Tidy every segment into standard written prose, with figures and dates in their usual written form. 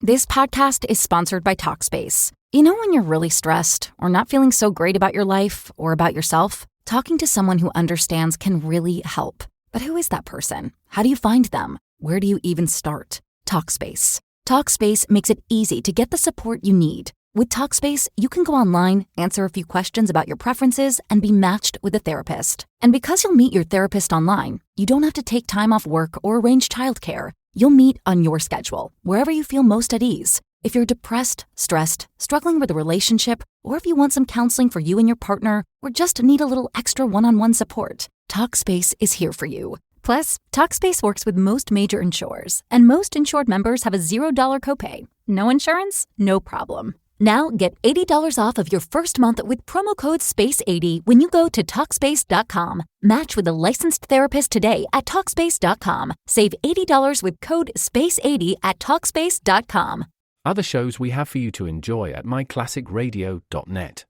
This podcast is sponsored by Talkspace. You know when you're really stressed or not feeling so great about your life or about yourself? Talking to someone who understands can really help. But who is that person? How do you find them? Where do you even start? Talkspace. Talkspace makes it easy to get the support you need. With Talkspace, you can go online, answer a few questions about your preferences, and be matched with a therapist. And because you'll meet your therapist online, you don't have to take time off work or arrange childcare. You'll meet on your schedule, wherever you feel most at ease. If you're depressed, stressed, struggling with a relationship, or if you want some counseling for you and your partner, or just need a little extra one-on-one support, Talkspace is here for you. Plus, Talkspace works with most major insurers, and most insured members have a $0 copay. No insurance? No problem. Now get $80 off of your first month with promo code SPACE80 when you go to Talkspace.com. Match with a licensed therapist today at Talkspace.com. Save $80 with code SPACE80 at Talkspace.com. Other shows we have for you to enjoy at myclassicradio.net.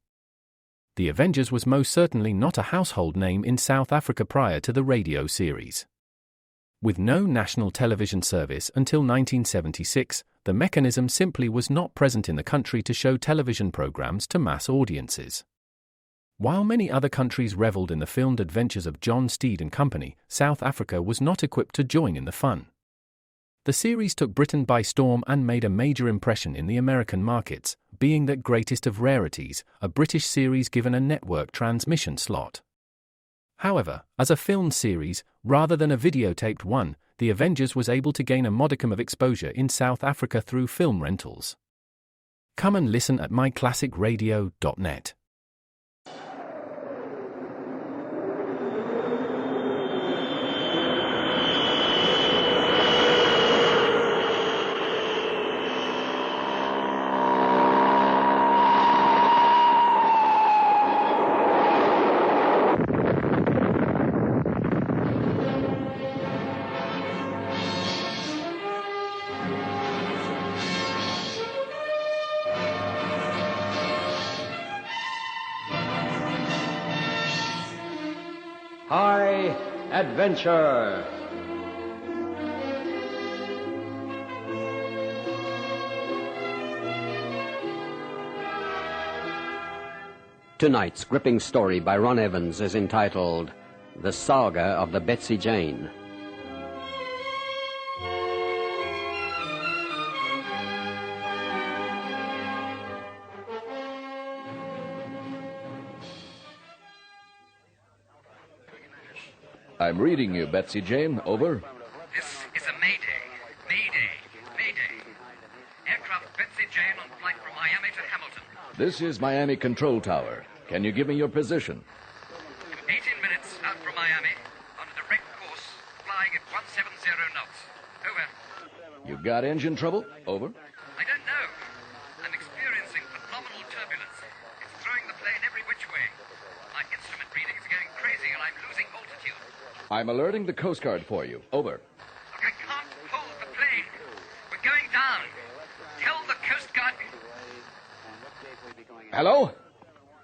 The Avengers was most certainly not a household name in South Africa prior to the radio series. With no national television service until 1976, the mechanism simply was not present in the country to show television programs to mass audiences. While many other countries reveled in the filmed adventures of John Steed and company, South Africa was not equipped to join in the fun. The series took Britain by storm and made a major impression in the American markets, being that greatest of rarities, a British series given a network transmission slot. However, as a film series, rather than a videotaped one, The Avengers was able to gain a modicum of exposure in South Africa through film rentals. Come and listen at myclassicradio.net. High Adventure. Tonight's gripping story by Ron Evans is entitled The Saga of the Bessie Jane. I'm reading you, Bessie Jane. Over. This is a Mayday. Mayday. Mayday. Aircraft Bessie Jane on flight from Miami to Hamilton. This is Miami Control Tower. Can you give me your position? 18 minutes out from Miami, on a direct course, flying at 170 knots. Over. You got engine trouble? Over. I don't know. I'm experiencing phenomenal turbulence. It's throwing the plane every which way. My instrument readings are going crazy and I'm losing altitude. I'm alerting the Coast Guard for you. Over. Look, I can't hold the plane. We're going down. Tell the Coast Guard... Hello?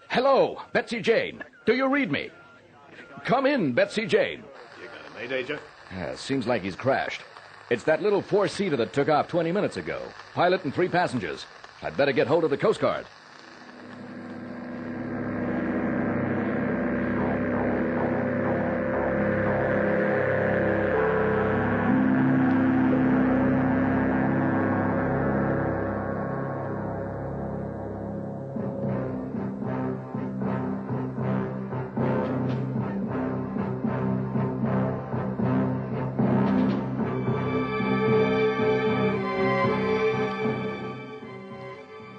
Hello, Bessie Jane. Do you read me? Come in, Bessie Jane. You got a Mayday, Jeff? Seems like he's crashed. It's that little four-seater that took off 20 minutes ago. Pilot and 3 passengers. I'd better get hold of the Coast Guard.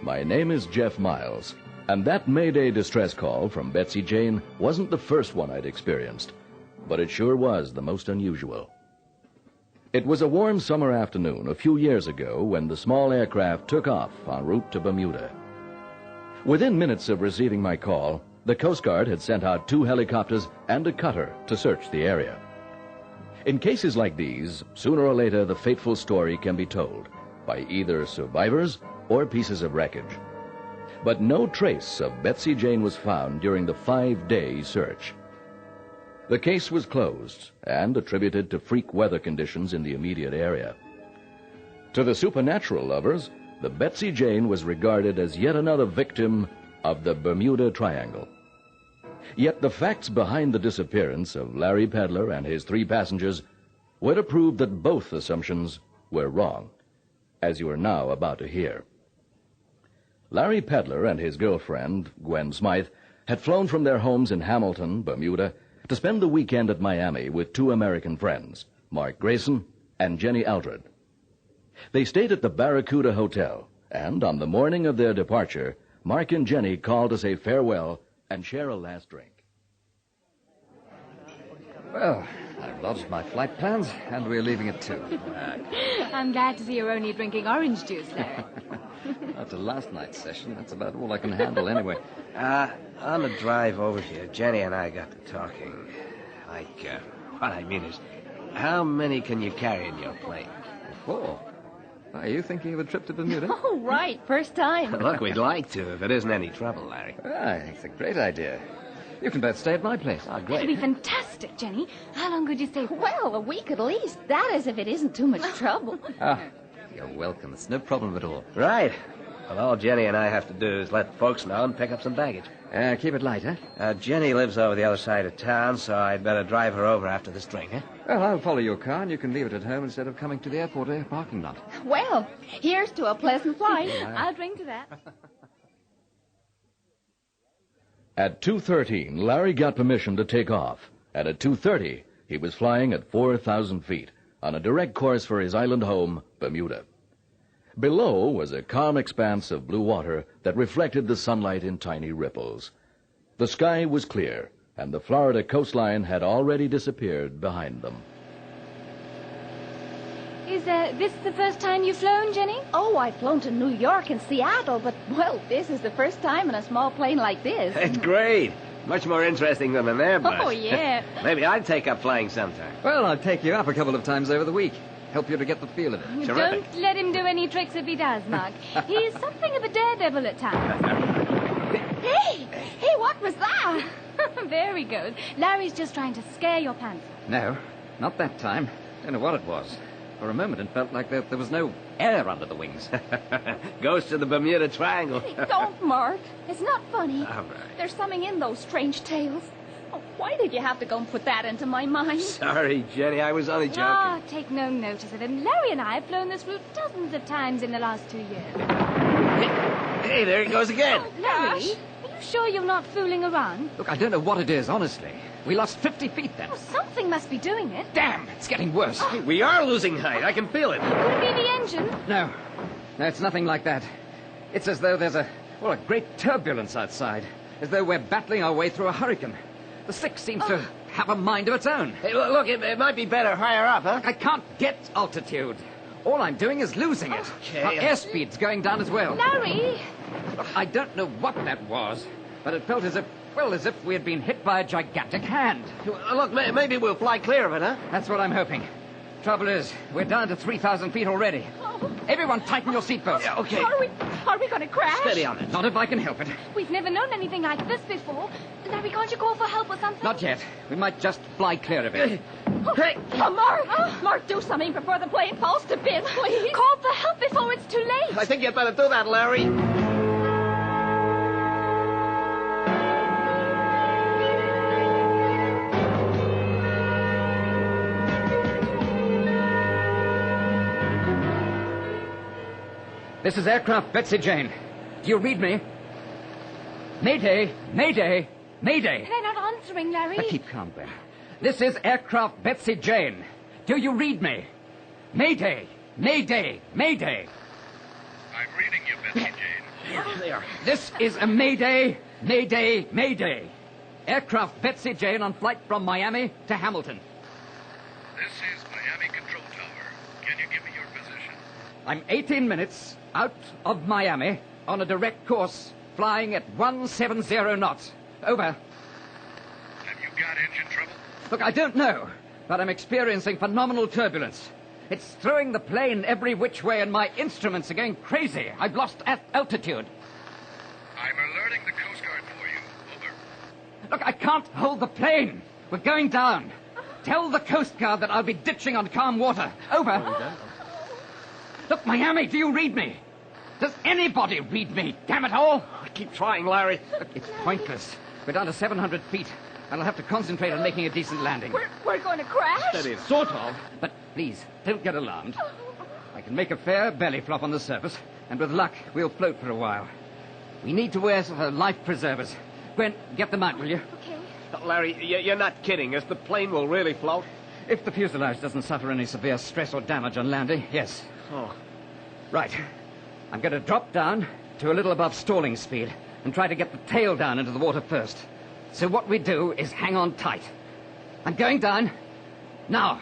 My name is Jeff Miles, and that Mayday distress call from Bessie Jane wasn't the first one I'd experienced, but it sure was the most unusual. It was a warm summer afternoon a few years ago when the small aircraft took off en route to Bermuda. Within minutes of receiving my call, the Coast Guard had sent out 2 helicopters and a cutter to search the area. In cases like these, sooner or later the fateful story can be told by either survivors or pieces of wreckage. But no trace of Bessie Jane was found during the 5-day search. The case was closed and attributed to freak weather conditions in the immediate area. To the supernatural lovers, the Bessie Jane was regarded as yet another victim of the Bermuda Triangle. Yet the facts behind the disappearance of Larry Pedler and his 3 passengers were to prove that both assumptions were wrong, as you are now about to hear. Larry Pedler and his girlfriend, Gwen Smythe, had flown from their homes in Hamilton, Bermuda, to spend the weekend at Miami with 2 American friends, Mark Grayson and Jenny Aldred. They stayed at the Barracuda Hotel, and on the morning of their departure, Mark and Jenny called to say farewell and share a last drink. Well, I've lodged my flight plans, and we're leaving at 2. I'm glad to see you're only drinking orange juice, Larry. After last night's session, that's about all I can handle anyway. On the drive over here, Jenny and I got to talking. What I mean is, how many can you carry in your plane? 4. Are you thinking of a trip to Bermuda? Oh, right. First time. Look, we'd like to, if it isn't any trouble, Larry. I think it's a great idea. You can both stay at my place. Oh, It'll great. be fantastic, Jenny. How long could you stay for? Well, a week at least. That is if it isn't too much trouble. You're welcome. It's no problem at all. Right. Well, all Jenny and I have to do is let folks know and pick up some baggage. Keep it light, huh? Jenny lives over the other side of town, so I'd better drive her over after this drink, huh? Well, I'll follow your car, and you can leave it at home instead of coming to the airport parking lot. Well, here's to a pleasant flight. I'll drink to that. At 2:13, Larry got permission to take off, and at 2:30, he was flying at 4,000 feet on a direct course for his island home, Bermuda. Below was a calm expanse of blue water that reflected the sunlight in tiny ripples. The sky was clear, and the Florida coastline had already disappeared behind them. Is this the first time you've flown, Jenny? Oh, I've flown to New York and Seattle, but, well, this is the first time in a small plane like this. It's great. Much more interesting than an Airbus. Oh, yeah. Maybe I'd take up flying sometime. Well, I'll take you up a couple of times over the week. Help you to get the feel of it. Terrific. Don't let him do any tricks if he does, Mark. He's something of a daredevil at times. Hey, what was that? There he goes. Larry's just trying to scare your pants. No, not that time. Don't know what it was. For a moment, it felt like there was no air under the wings. Goes to the Bermuda Triangle. Don't, Mark. It's not funny. All right. There's something in those strange tales. Oh, why did you have to go and put that into my mind? Sorry, Jenny, I was only joking. Ah, take no notice of him. Larry and I have flown this route dozens of times in the last 2 years. Hey, there he goes again. Larry, are you sure you're not fooling around? Look, I don't know what it is, honestly. We lost 50 feet then. Oh, something must be doing it. Damn, it's getting worse. We are losing height. I can feel it. Could it be the engine? No, it's nothing like that. It's as though there's a great turbulence outside. As though we're battling our way through a hurricane. The Six seems to have a mind of its own. Hey, look, it might be better higher up, huh? I can't get altitude. All I'm doing is losing it. Okay. Our airspeed's going down as well. Larry! I don't know what that was, but it felt as if we had been hit by a gigantic hand. Look, maybe we'll fly clear of it, huh? That's what I'm hoping. Trouble is, we're down to 3,000 feet already. Everyone tighten your seatbelts. Yeah, okay. Are we going to crash? Steady on it. Not if I can help it. We've never known anything like this before. Larry, can't you call for help or something? Not yet. We might just fly clear of it. Hey! Oh, Mark! Mark, do something before the plane falls to bits, please. Call for help before it's too late. I think you'd better do that, Larry. This is aircraft Bessie Jane. Do you read me? Mayday! Mayday! Mayday! They're not answering, Larry. Keep calm, Gwen. This is aircraft Bessie Jane. Do you read me? Mayday! Mayday! Mayday! I'm reading you, Bessie Jane. Yeah, they are. This is a Mayday! Mayday! Mayday! Aircraft Bessie Jane on flight from Miami to Hamilton. This is Miami Control Tower. Can you give me your position? I'm 18 minutes out of Miami on a direct course, flying at 170 knots. Over. Have you got engine trouble? Look, I don't know, but I'm experiencing phenomenal turbulence. It's throwing the plane every which way, and my instruments are going crazy. I've lost altitude. I'm alerting the Coast Guard for you. Over. Look, I can't hold the plane. We're going down. Tell the Coast Guard that I'll be ditching on calm water. Over. Look, Miami, do you read me? Does anybody read me? Damn it all! I keep trying, Larry. It's pointless. We're down to 700 feet, and I'll have to concentrate on making a decent landing. We're going to crash? Steady. Sort of. But please, don't get alarmed. I can make a fair belly flop on the surface, and with luck, we'll float for a while. We need to wear sort of life preservers. Gwen, get them out, will you? Okay. Larry, you're not kidding us. The plane will really float? If the fuselage doesn't suffer any severe stress or damage on landing, yes. Oh. Right. I'm going to drop down to a little above stalling speed and try to get the tail down into the water first. So what we do is hang on tight. I'm going down now.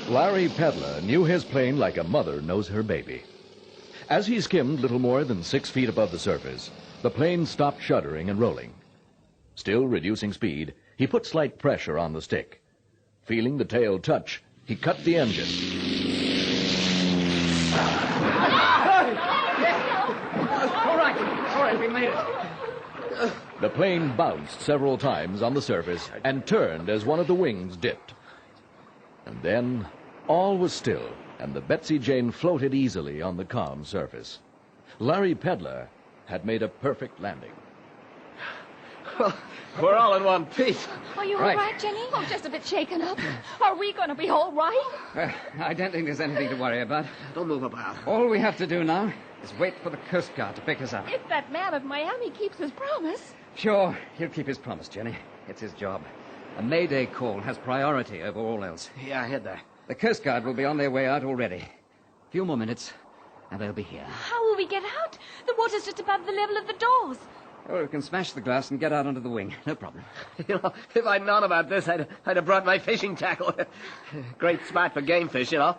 Larry Pedler knew his plane like a mother knows her baby. As he skimmed little more than 6 feet above the surface, the plane stopped shuddering and rolling. Still reducing speed, he put slight pressure on the stick. Feeling the tail touch, he cut the engine. All right, we made it. The plane bounced several times on the surface and turned as one of the wings dipped. And then all was still, and the Bessie Jane floated easily on the calm surface. Larry Pedler had made a perfect landing. Well, we're all in one piece. Are you Right. all right, Jenny? Oh, just a bit shaken up. Are we going to be all right? I don't think there's anything to worry about. Don't move about. All we have to do now is wait for the Coast Guard to pick us up. If that man of Miami keeps his promise. Sure, he'll keep his promise, Jenny. It's his job. A Mayday call has priority over all else. Yeah, I heard that. The Coast Guard will be on their way out already. A few more minutes, and they'll be here. How will we get out? The water's just above the level of the doors. Oh, we can smash the glass and get out onto the wing. No problem. You know, if I'd known about this, I'd have brought my fishing tackle. Great spot for game fish, you know.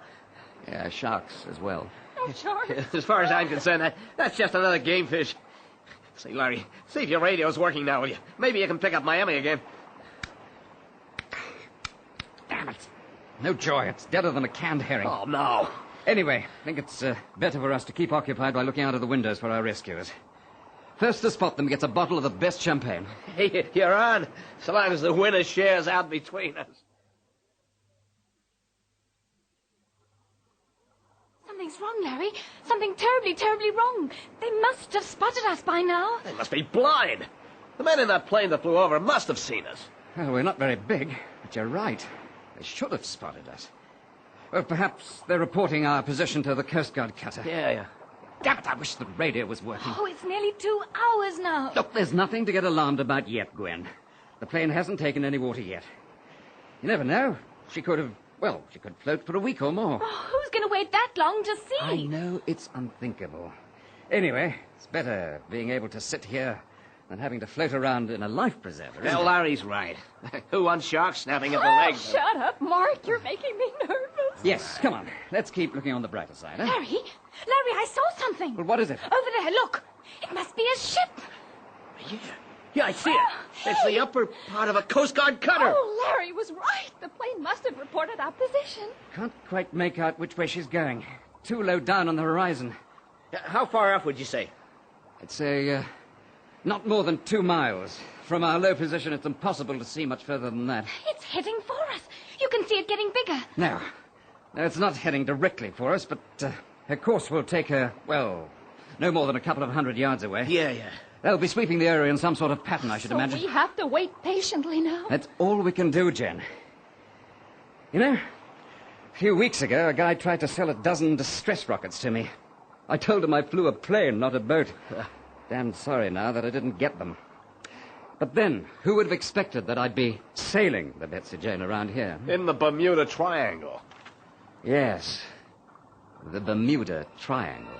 Yeah, sharks as well. Oh, sure. As far as I'm concerned, that's just another game fish. Say, Larry, see if your radio's working now, will you? Maybe you can pick up Miami again. Damn it. No joy. It's deader than a canned herring. Oh, no. Anyway, I think it's better for us to keep occupied by looking out of the windows for our rescuers. First to spot them gets a bottle of the best champagne. Hey, you're on, so long as the winner shares out between us. Something's wrong, Larry. Something terribly, terribly wrong. They must have spotted us by now. They must be blind. The men in that plane that flew over must have seen us. Well, we're not very big, but you're right. They should have spotted us. Well, perhaps they're reporting our position to the Coast Guard cutter. Yeah. Damn it, I wish the radio was working. Oh, it's nearly 2 hours now. Look, there's nothing to get alarmed about yet, Gwen. The plane hasn't taken any water yet. You never know. She could float for a week or more. Oh, who's going to wait that long to see? I know it's unthinkable. Anyway, it's better being able to sit here than having to float around in a life preserver. Well, Larry's right. Who wants sharks snapping at the Oh, legs? shut up, Mark. You're making me nervous. Yes, come on. Let's keep looking on the brighter side, eh? Larry, I saw something. Well, what is it? Over there, look. It must be a ship. Yeah, I see it. It's the upper part of a Coast Guard cutter. Oh, Larry was right. The plane must have reported our position. Can't quite make out which way she's going. Too low down on the horizon. How far off would you say? I'd say, not more than 2 miles. From our low position, it's impossible to see much further than that. It's heading for us. You can see it getting bigger. No, it's not heading directly for us, but her course will take her, no more than a couple of 100 yards away. Yeah. They'll be sweeping the area in some sort of pattern, I should So imagine. we have to wait patiently now. That's all we can do, Jen. You know, a few weeks ago, a guy tried to sell a dozen distress rockets to me. I told him I flew a plane, not a boat. Damn sorry now that I didn't get them. But then, who would have expected that I'd be sailing the Bessie Jane around here? In the Bermuda Triangle. Yes, the Bermuda Triangle.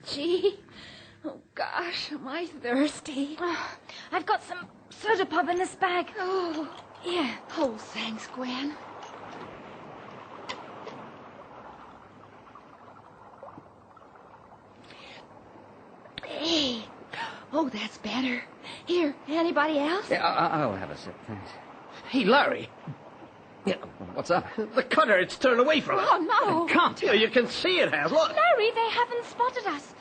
Gee. Oh, gosh, am I thirsty. Oh, I've got some soda pop in this bag. Oh, Here. oh, thanks, Gwen. Oh, that's better. Here, anybody else? Yeah, I'll have a sip, thanks. Hey, Larry, Yeah, what's up? the cutter, it's turned away from us. Oh, no. It can't. You can see it has. Look. Larry, they haven't spotted us.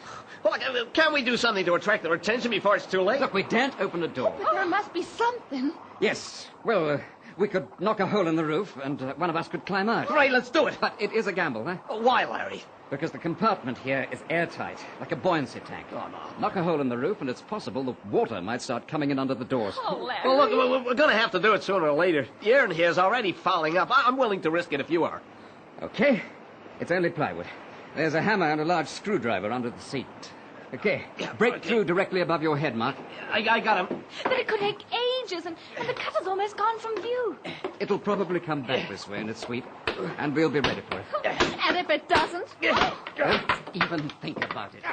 Look, can't we do something to attract their attention before it's too late? Look, we daren't open the door. But there must be something. Yes, well, we could knock a hole in the roof, and one of us could climb out. Right, let's do it. But it is a gamble, eh? Why, Larry? Because the compartment here is airtight, like a buoyancy tank. Oh, no. Knock a hole in the roof, and it's possible the water might start coming in under the doors. Oh, Larry. Well, look, we're going to have to do it sooner or later. The air in here is already fouling up. I'm willing to risk it if you are. Okay, it's only plywood. There's a hammer and a large screwdriver under the seat. Okay, break through directly above your head, Mark. I got him. But it could take ages, and the cutter's almost gone from view. It'll probably come back this way in its sweep, and we'll be ready for it. And if it doesn't? Don't even think about it.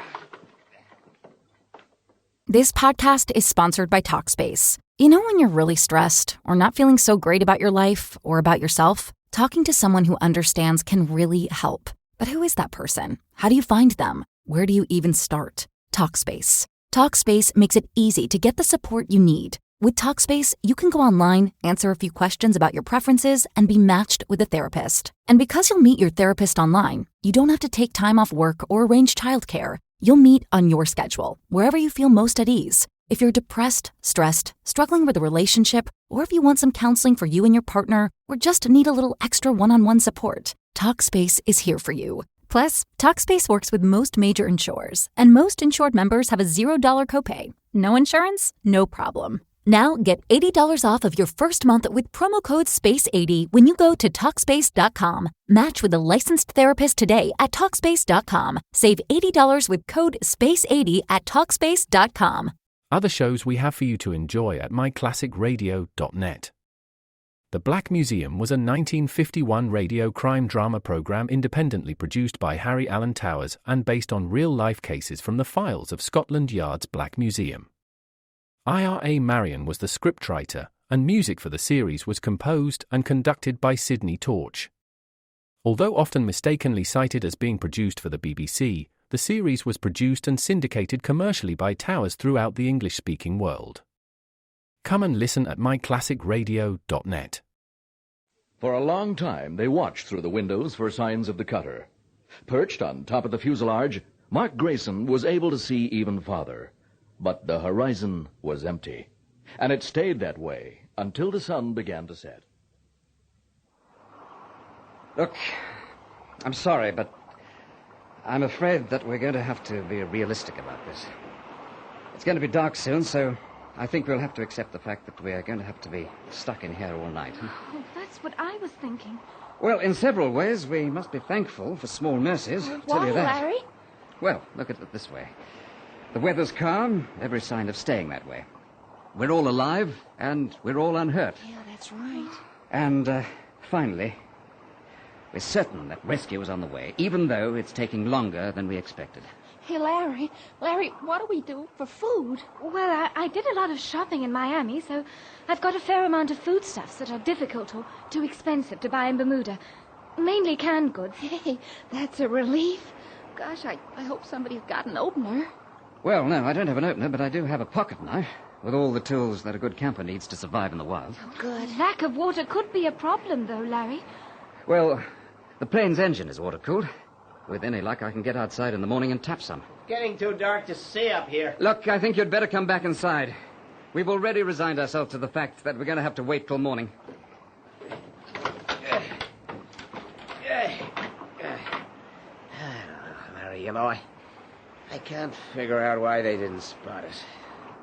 This podcast is sponsored by Talkspace. You know when you're really stressed or not feeling so great about your life or about yourself? Talking to someone who understands can really help. But who is that person? How do you find them? Where do you even start? Talkspace. Talkspace makes it easy to get the support you need. With Talkspace, you can go online, answer a few questions about your preferences, and be matched with a therapist. And because you'll meet your therapist online, you don't have to take time off work or arrange childcare. You'll meet on your schedule, wherever you feel most at ease. If you're depressed, stressed, struggling with a relationship, or if you want some counseling for you and your partner, or just need a little extra one-on-one support, Talkspace is here for you. Plus, Talkspace works with most major insurers, and most insured members have a $0 copay. No insurance? No problem. Now get $80 off of your first month with promo code SPACE80 when you go to Talkspace.com. Match with a licensed therapist today at Talkspace.com. Save $80 with code SPACE80 at Talkspace.com. Other shows we have for you to enjoy at myclassicradio.net. The Black Museum was a 1951 radio crime drama program independently produced by Harry Alan Towers and based on real-life cases from the files of Scotland Yard's Black Museum. Ira Marion was the scriptwriter, and music for the series was composed and conducted by Sidney Torch. Although often mistakenly cited as being produced for the BBC, the series was produced and syndicated commercially by Towers throughout the English-speaking world. Come and listen at myclassicradio.net. For a long time, they watched through the windows for signs of the cutter. Perched on top of the fuselage, Mark Grayson was able to see even farther. But the horizon was empty, and it stayed that way until the sun began to set. Look, I'm sorry, but I'm afraid that we're going to have to be realistic about this. It's going to be dark soon, so I think we'll have to accept the fact that we're going to have to be stuck in here all night. Oh, that's what I was thinking. Well, in several ways, we must be thankful for small mercies. I'll tell Why, you that. Larry? Well, look at it this way. The weather's calm, every sign of staying that way. We're all alive, and we're all unhurt. Yeah, that's right. And, finally, we're certain that rescue is on the way, even though it's taking longer than we expected. Hey, Larry, what do we do for food? Well, I did a lot of shopping in Miami, so I've got a fair amount of foodstuffs that are difficult or too expensive to buy in Bermuda. Mainly canned goods. Hey, that's a relief. Gosh, I hope somebody's got an opener. Well, no, I don't have an opener, but I do have a pocket knife, with all the tools that a good camper needs to survive in the wild. Oh, good. Lack of water could be a problem, though, Larry. Well, the plane's engine is water-cooled. With any luck, I can get outside in the morning and tap some. Getting too dark to see up here. Look, I think you'd better come back inside. We've already resigned ourselves to the fact that we're going to have to wait till morning. Larry, you know, I can't figure out why they didn't spot us.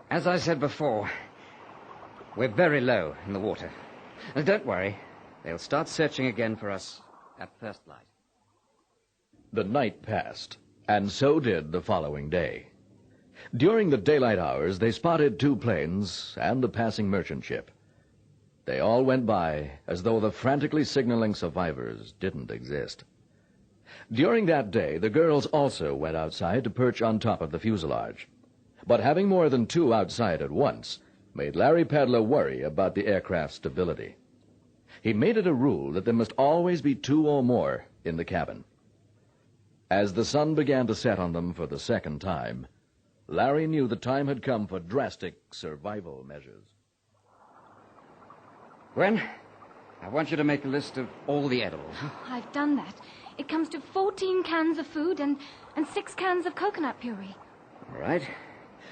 As I said before, we're very low in the water. Now, don't worry. They'll start searching again for us at first light. The night passed, and so did the following day. During the daylight hours, they spotted 2 planes and a passing merchant ship. They all went by as though the frantically signaling survivors didn't exist. During that day, the girls also went outside to perch on top of the fuselage. But having more than 2 outside at once made Larry Pedler worry about the aircraft's stability. He made it a rule that there must always be 2 or more in the cabin. As the sun began to set on them for the second time, Larry knew the time had come for drastic survival measures. Gwen, I want you to make a list of all the edibles. I've done that. It comes to 14 cans of food and 6 cans of coconut puree. All right.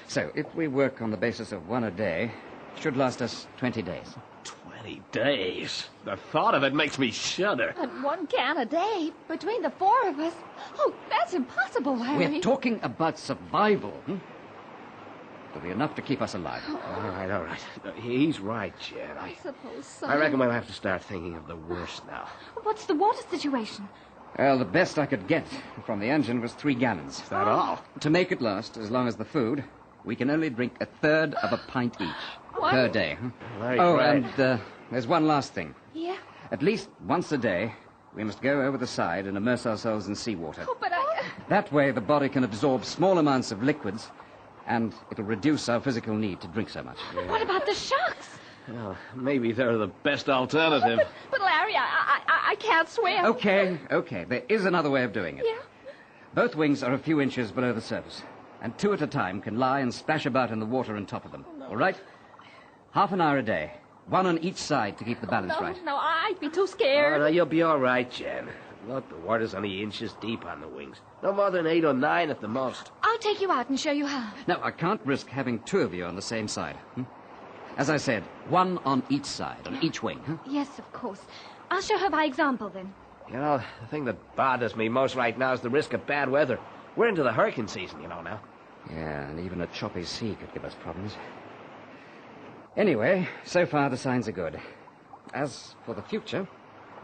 So, if we work on the basis of one a day, it should last us 20 days. 20 days? The thought of it makes me shudder. And 1 can a day between the 4 of us. Oh, that's impossible, Larry. We're talking about survival. It'll be enough to keep us alive. All right. He's right, Jen. I suppose so. I reckon we'll have to start thinking of the worst now. What's the water situation? Well, the best I could get from the engine was 3 gallons. Is that all? To make it last as long as the food, we can only drink a third of a pint each What? per day. Larry's Oh, right. and there's one last thing. Yeah? At least once a day, we must go over the side and immerse ourselves in seawater. Oh, but I... That way, the body can absorb small amounts of liquids, and it'll reduce our physical need to drink so much. What about the sharks? Well, maybe they're the best alternative. But Larry, I can't swim. Okay. There is another way of doing it. Yeah? Both wings are a few inches below the surface, and 2 at a time can lie and splash about in the water on top of them. All right? Half an hour a day. 1 on each side to keep the balance right. No, I'd be too scared. Oh, no, you'll be all right, Jen. Look, the water's only inches deep on the wings. No more than 8 or 9 at the most. I'll take you out and show you how. Now, I can't risk having 2 of you on the same side. As I said, 1 on each side, on each wing. Yes, of course. I'll show her by example, then. You know, the thing that bothers me most right now is the risk of bad weather. We're into the hurricane season, you know, now. Yeah, and even a choppy sea could give us problems. Anyway, so far the signs are good. As for the future,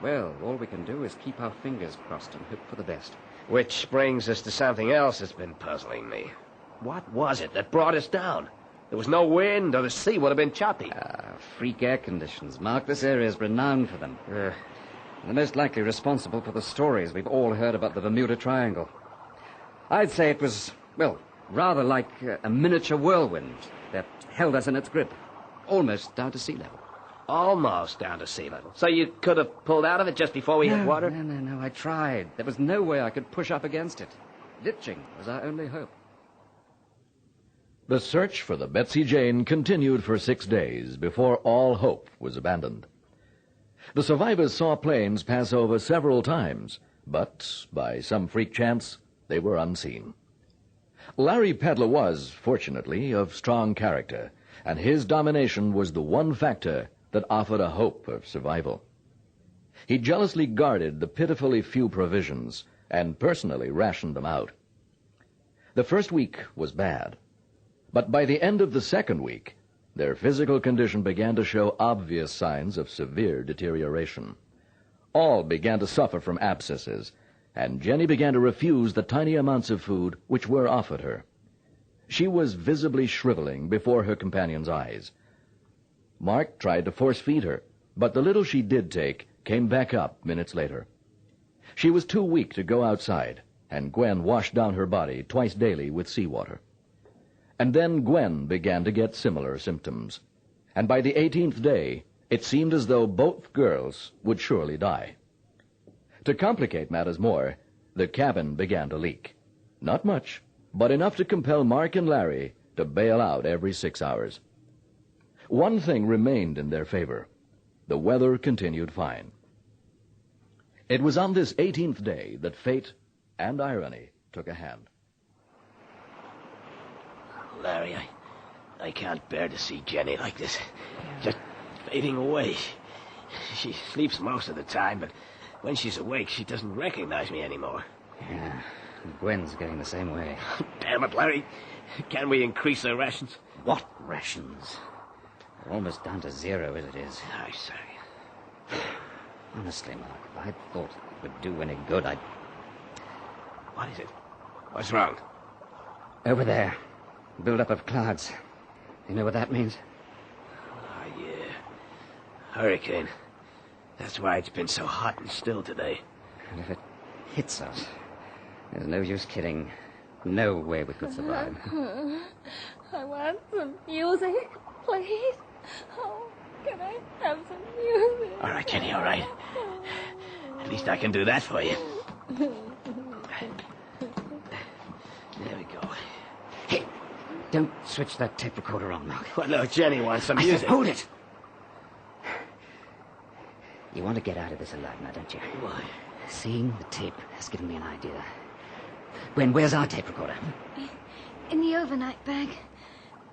well, all we can do is keep our fingers crossed and hope for the best. Which brings us to something else that's been puzzling me. What was it that brought us down? There was no wind, or the sea would have been choppy. Freak air conditions. Mark, this area is renowned for them. They're most likely responsible for the stories we've all heard about the Bermuda Triangle. I'd say it was, well, rather like a miniature whirlwind that held us in its grip, almost down to sea level. Almost down to sea level. So you could have pulled out of it just before we hit water? No, I tried. There was no way I could push up against it. Ditching was our only hope. The search for the Bessie Jane continued for 6 days before all hope was abandoned. The survivors saw planes pass over several times, but by some freak chance, they were unseen. Larry Pedler was, fortunately, of strong character, and his domination was the one factor that offered a hope of survival. He jealously guarded the pitifully few provisions and personally rationed them out. The first week was bad, but by the end of the second week, their physical condition began to show obvious signs of severe deterioration. All began to suffer from abscesses, and Jenny began to refuse the tiny amounts of food which were offered her. She was visibly shriveling before her companion's eyes. Mark tried to force-feed her, but the little she did take came back up minutes later. She was too weak to go outside, and Gwen washed down her body twice daily with seawater. And then Gwen began to get similar symptoms, and by the 18th day, it seemed as though both girls would surely die. To complicate matters more, the cabin began to leak. Not much, but enough to compel Mark and Larry to bail out every 6 hours. One thing remained in their favor. The weather continued fine. It was on this 18th day that fate and irony took a hand. Larry, I can't bear to see Jenny like this. Just fading away. She sleeps most of the time, but when she's awake, she doesn't recognize me anymore. Yeah, Gwen's getting the same way. Damn it, Larry. Can we increase our rations? What rations? We're almost down to 0 as it is. I'm sorry. Honestly, Mark, if I thought it would do any good, I'd... What is it? What's wrong? Over there. Build-up of clouds. You know what that means? Oh, yeah. Hurricane. That's why it's been so hot and still today. And if it hits us, there's no use kidding. No way we could survive. I want some music, please. Oh, can I have some music? All right, Jenny, all right. At least I can do that for you. There we go. Hey, Don't switch that tape recorder on, Mark. Well, no, Jenny wants some I music. said, hold it! You want to get out of this alive now, don't you? Why? Seeing the tape has given me an idea. Gwen, where's our tape recorder? In the overnight bag.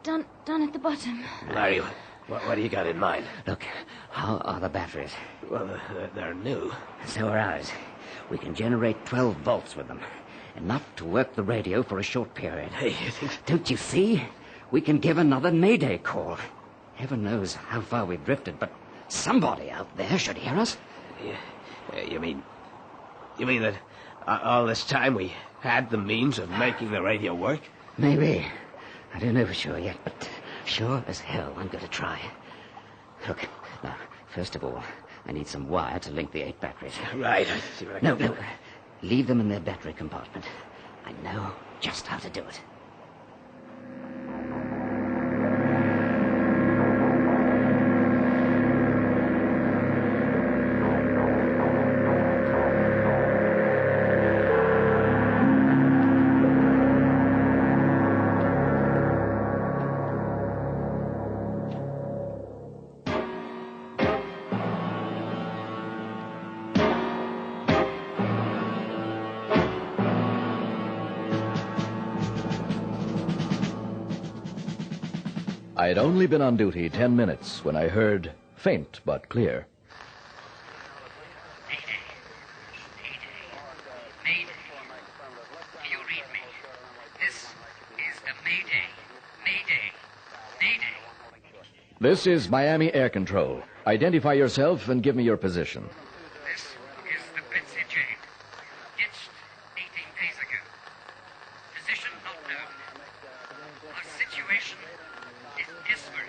Down at the bottom. Larry, what do you got in mind? Look, how are the batteries? Well, they're new. So are ours. We can generate 12 volts with them. Enough to work the radio for a short period. Hey, you think... Don't you see? We can give another Mayday call. Heaven knows how far we've drifted, but somebody out there should hear us. You mean that all this time we had the means of making the radio work? Maybe. I don't know for sure yet, but sure as hell I'm going to try. Look, now, first of all, I need some wire to link the 8 batteries. Right. I see what I can do. No. Leave them in their battery compartment. I know just how to do it. I'd only been on duty 10 minutes when I heard, faint but clear, Mayday. Mayday. Do you read me? This is a Mayday. Mayday. Mayday. "This is Miami Air Control. Identify yourself and give me your position." This is the Bessie Jane. Ditched 18 days ago. Position not known. Our situation is desperate.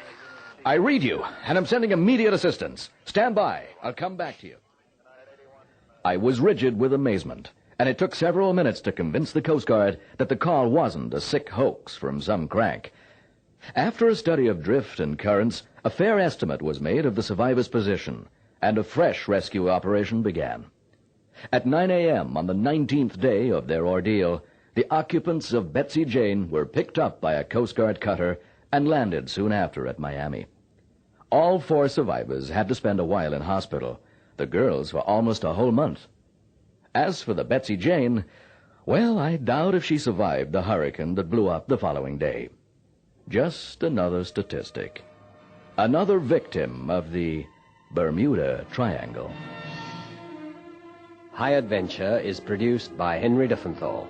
"I read you, and I'm sending immediate assistance. Stand by. I'll come back to you." I was rigid with amazement, and it took several minutes to convince the Coast Guard that the call wasn't a sick hoax from some crank. After a study of drift and currents, a fair estimate was made of the survivors' position, and a fresh rescue operation began. At 9 a.m. on the 19th day of their ordeal, the occupants of Bessie Jane were picked up by a Coast Guard cutter and landed soon after at Miami. All 4 survivors had to spend a while in hospital, the girls for almost a whole month. As for the Bessie Jane, well, I doubt if she survived the hurricane that blew up the following day. Just another statistic. Another victim of the Bermuda Triangle. High Adventure is produced by Henry Diffenthal.